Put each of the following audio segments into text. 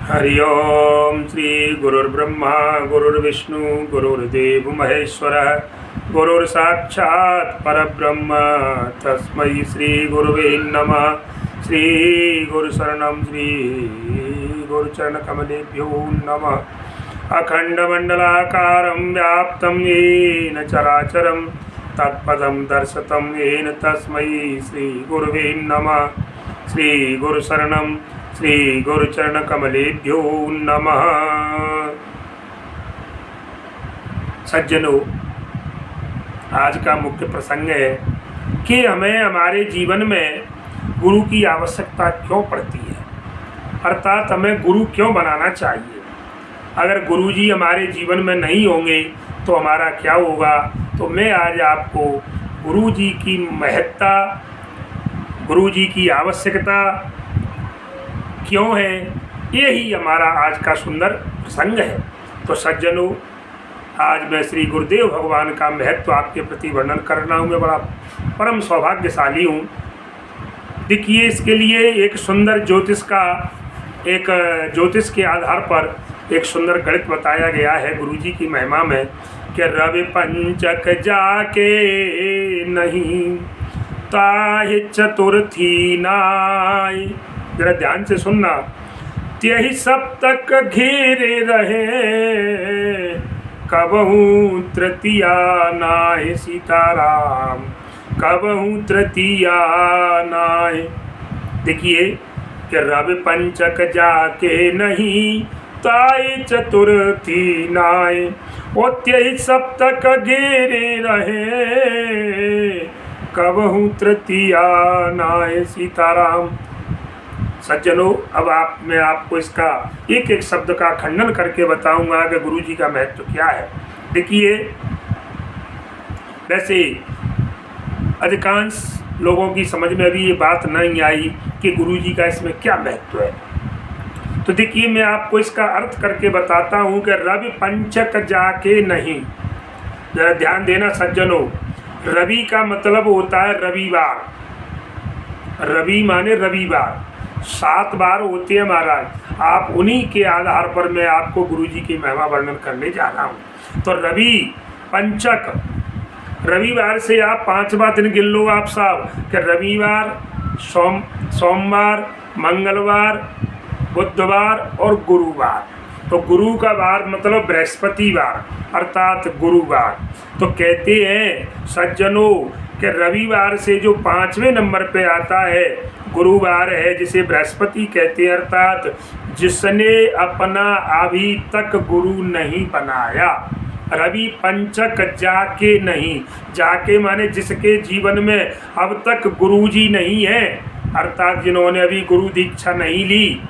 हरि ओम श्री गुरुर्ब्रह्मा गुरुर्विष्णु गुरुर्देव महेश्वर गुरुर्साक्षात् परब्रह्म तस्मै श्री गुरुवे नमः। श्री गुरुशरणं श्री गुरुचरणकमलेभ्यो नमः। अखण्डमण्डलाकारं व्याप्तं येन चराचरं तत्पदं दर्शितं येन तस्मै श्री गुरुवे नमः। श्री गुरुशरणं श्री गुरुचरण कमलेभ्यो नमः। सज्जनों, आज का मुख्य प्रसंग है कि हमें हमारे जीवन में गुरु की आवश्यकता क्यों पड़ती है, अर्थात हमें गुरु क्यों बनाना चाहिए। अगर गुरु जी हमारे जीवन में नहीं होंगे तो हमारा क्या होगा। तो मैं आज आपको गुरु जी की महत्ता, गुरु जी की आवश्यकता क्यों है, यही हमारा आज का सुंदर प्रसंग है। तो सज्जनों, आज मैं श्री गुरुदेव भगवान का महत्व आपके प्रति वर्णन कर रहा हूँ। मैं बड़ा परम सौभाग्यशाली हूँ। देखिए, इसके लिए एक सुंदर ज्योतिष के आधार पर एक सुंदर गणित बताया गया है गुरु जी की महिमा में कि रवि पंचक जाके नहीं ताहि चतुर्थी नाय। जरा ध्यान से सुनना। त्यही सप्तक घेरे रहे कबहू तृतीया नाय। सीताराम, कबहू तृतीया नाय। देखिए कि रवि पंचक जाके नहीं ताई चतुर्थी नाय। ओ त्यही सप्तक घेरे रहे कबहू तृतीया नाय। सीताराम। सज्जनों, अब मैं आपको इसका एक एक शब्द का खंडन करके बताऊंगा कि गुरु जी का महत्व क्या है। देखिए, वैसे अधिकांश लोगों की समझ में अभी ये बात नहीं आई कि गुरु जी का इसमें क्या महत्व है। तो देखिए, मैं आपको इसका अर्थ करके बताता हूँ कि रवि पंचक जाके नहीं। जरा ध्यान देना सज्जनों, रवि का मतलब होता है रविवार। रवि माने रविवार। 7 बार होते हैं महाराज। आप उन्हीं के आधार पर मैं आपको गुरु जी की महिमा वर्णन करने जा रहा हूँ। तो रवि पंचक, रविवार से आप 5वां दिन गिन लो आप साहब कि रविवार, सोमवार, मंगलवार, बुधवार और गुरुवार। तो गुरु का वार मतलब बृहस्पतिवार अर्थात गुरुवार। तो कहते हैं सज्जनों कि रविवार से जो 5वें नंबर पे आता है गुरुवार है, जिसे बृहस्पति कहते हैं, अर्थात जिसने अपना अभी तक गुरु नहीं बनाया। रवि पंचक जाके नहीं, जाके माने जिसके जीवन में अब तक गुरु जी नहीं है, अर्थात जिन्होंने अभी गुरु दीक्षा नहीं ली,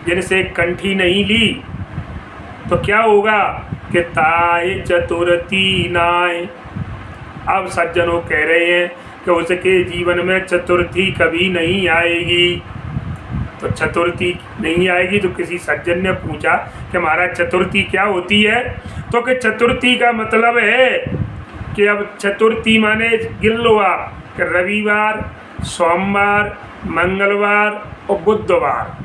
जिनसे कंठी नहीं ली, तो क्या होगा कि ताय चतुर्थी नाय। अब सज्जनों कह रहे हैं कि उसके जीवन में चतुर्थी कभी नहीं आएगी। तो चतुर्थी नहीं आएगी तो किसी सज्जन ने पूछा कि महाराज चतुर्थी क्या होती है। तो कि चतुर्थी का मतलब है कि अब चतुर्थी माने गिन लो आप कि रविवार, सोमवार, मंगलवार और बुधवार।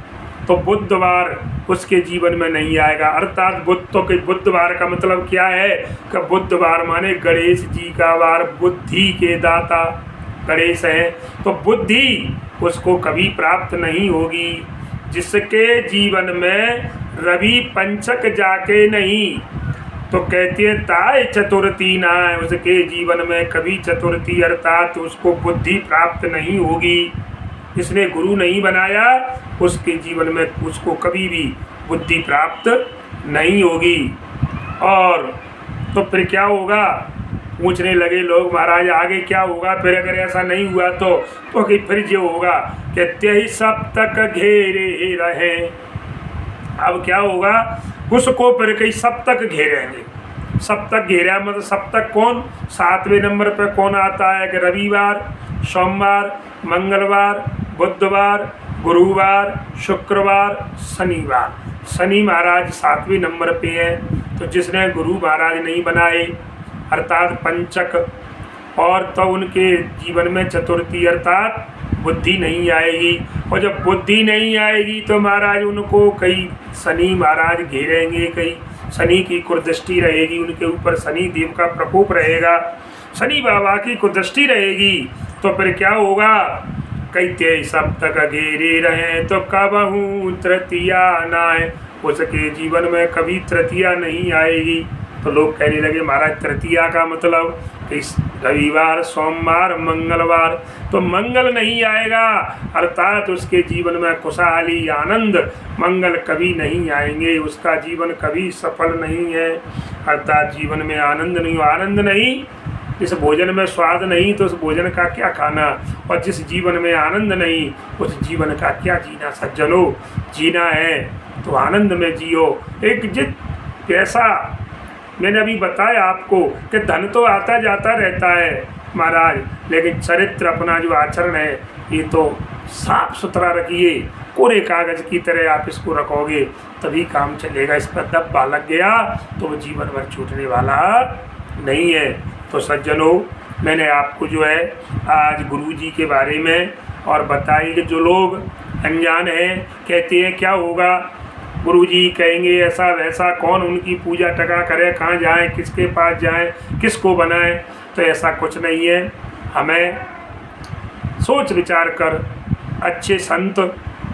तो बुधवार उसके जीवन में नहीं आएगा, अर्थात बुधवार का मतलब क्या है कि बुधवार माने गणेश जी का वार, बुद्धि के दाता गणेश हैं। तो बुद्धि उसको कभी प्राप्त नहीं होगी जिसके जीवन में रवि पंचक जाके नहीं। तो कहते हैं ताय चतुर्थी ना, उसके जीवन में कभी चतुर्थी अर्थात उसको बुद्धि प्राप्त नहीं होगी। जिसने गुरु नहीं बनाया उसके जीवन में उसको कभी भी बुद्धि प्राप्त नहीं होगी। और तो फिर क्या होगा, पूछने लगे लोग महाराज आगे क्या होगा फिर अगर ऐसा नहीं हुआ तो कि फिर जो होगा कि त्यही सप्तक घेरे रहे। अब क्या होगा, उसको फिर कई सप्तक घेरेंगे। सप्तक घेरा मतलब सप्तक कौन, 7वें नंबर पर कौन आता है कि रविवार, सोमवार, मंगलवार, बुधवार, गुरुवार, शुक्रवार, शनिवार। शनि महाराज 7वें नंबर पे है। तो जिसने गुरु महाराज नहीं बनाए अर्थात पंचक, और तो उनके जीवन में चतुर्थी अर्थात बुद्धि नहीं आएगी। और जब बुद्धि नहीं आएगी तो महाराज उनको कई शनि महाराज घेरेंगे, कई शनि की कुदृष्टि रहेगी उनके ऊपर, शनि देव का प्रकोप रहेगा, शनि बाबा की कुदृष्टि रहेगी। तो फिर क्या होगा, कहते सब तक घेरे रहे तो कबहू तृतीया न आए, उसके जीवन में कभी तृतीया नहीं आएगी। तो लोग कहने लगे महाराज तृतीया का मतलब कि रविवार, सोमवार, मंगलवार, तो मंगल नहीं आएगा, अर्थात उसके जीवन में खुशहाली, आनंद, मंगल कभी नहीं आएंगे, उसका जीवन कभी सफल नहीं है। अर्थात जीवन में आनंद नहीं, आनंद नहीं, जिस भोजन में स्वाद नहीं तो उस भोजन का क्या खाना, और जिस जीवन में आनंद नहीं उस जीवन का क्या जीना। सज्जनों, जीना है तो आनंद में जियो। एक जित पैसा मैंने अभी बताया आपको कि धन तो आता जाता रहता है महाराज, लेकिन चरित्र अपना जो आचरण है ये तो साफ सुथरा रखिए। कोरे कागज़ की तरह आप इसको रखोगे तभी काम चलेगा। इस पर धब्बा लग गया तो वो जीवन भर छूटने वाला नहीं है। तो सज्जनों, मैंने आपको जो है आज गुरु जी के बारे में और बताइए कि जो लोग अनजान हैं कहते हैं क्या होगा, गुरु जी कहेंगे ऐसा वैसा, कौन उनकी पूजा टका करे, कहाँ जाएं, किसके पास जाएं, किसको बनाएं। तो ऐसा कुछ नहीं है। हमें सोच विचार कर अच्छे संत,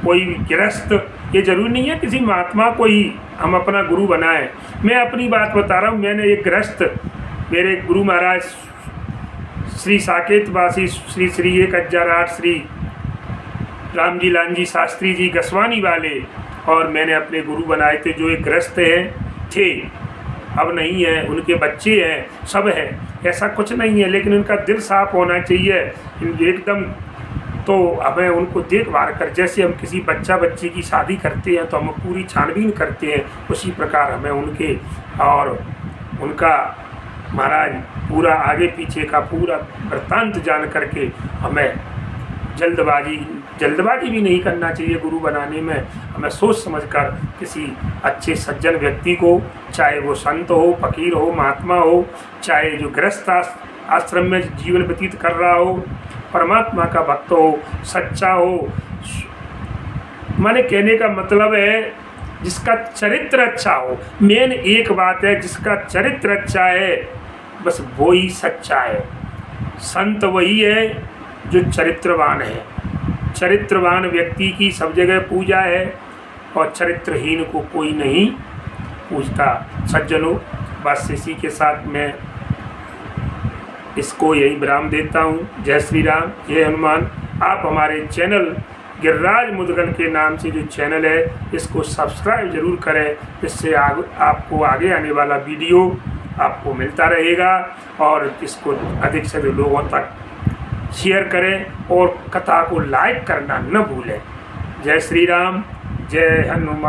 कोई गृहस्थ, ये जरूरी नहीं है किसी महात्मा को ही हम अपना गुरु बनाएं। मैं अपनी बात बता रहा हूँ। मैंने एक गृहस्थ, मेरे गुरु महाराज श्री साकेतवासी श्री श्री 1008 श्री रामजी लालजी शास्त्री जी गसवानी वाले, और मैंने अपने गुरु बनाए थे जो एक गृहस्थ थे, अब नहीं है, उनके बच्चे हैं, सब हैं, ऐसा कुछ नहीं है, लेकिन उनका दिल साफ होना चाहिए एकदम। तो हमें उनको देखभाल कर, जैसे हम किसी बच्चा बच्ची की शादी करते हैं तो हम पूरी छानबीन करते हैं, उसी प्रकार हमें उनके और उनका महाराज पूरा आगे पीछे का पूरा वृत्तांत जान करके हमें जल्दबाजी भी नहीं करना चाहिए गुरु बनाने में। हमें सोच समझकर किसी अच्छे सज्जन व्यक्ति को, चाहे वो संत हो, फकीर हो, महात्मा हो, चाहे जो गृहस्थ आश्रम में जीवन व्यतीत कर रहा हो, परमात्मा का भक्त हो, सच्चा हो, माने कहने का मतलब है जिसका चरित्र अच्छा हो। मेन एक बात है, जिसका चरित्र अच्छा है बस वो ही सच्चा है। संत वही है जो चरित्रवान है। चरित्रवान व्यक्ति की सब जगह पूजा है और चरित्रहीन को कोई नहीं पूजता। सज्जनों, बस इसी के साथ मैं इसको यही विराम देता हूँ। जय श्री राम, जय हनुमान। आप हमारे चैनल गिरिराज मुदगल के नाम से जो चैनल है इसको सब्सक्राइब जरूर करें, जिससे आपको आगे आने वाला वीडियो आपको मिलता रहेगा, और इसको अधिक से अधिक लोगों तक शेयर करें और कथा को लाइक करना न भूलें। जय श्री राम, जय हनुमान।